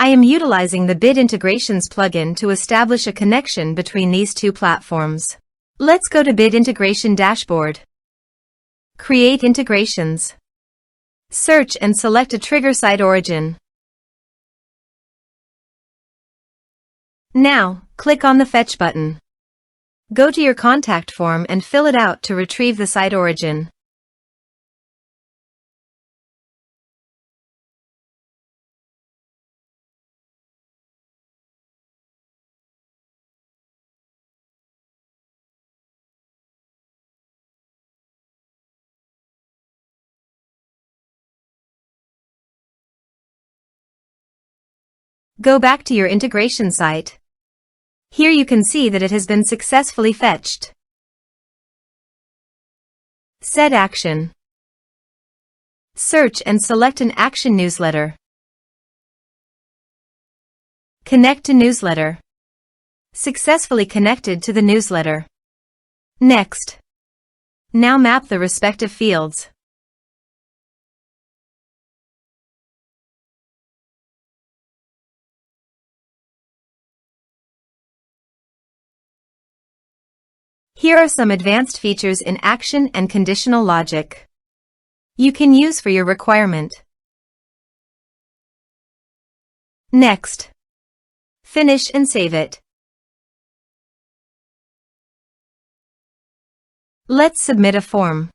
I am utilizing the Bid Integrations plugin to establish a connection between these two platforms. Let's go to Bid Integration Dashboard. Create integrations. Search and select a trigger SiteOrigin. Now, click on the Fetch button. Go to your contact form and fill it out to retrieve the SiteOrigin. Go back to your integration site. Here you can see that it has been successfully fetched. Set action. Search and select an action newsletter. Connect to newsletter. Successfully connected to the newsletter. Next. Now map the respective fields. Here are some advanced features in action and conditional logic you can use for your requirement. Next. Finish and save it. Let's submit a form.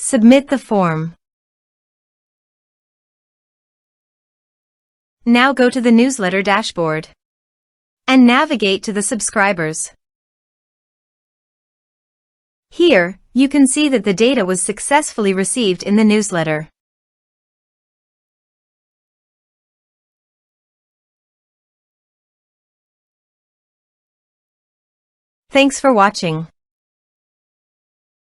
Submit the form. Now go to the newsletter dashboard and navigate to the subscribers. Here, you can see that the data was successfully received in the newsletter. Thanks for watching.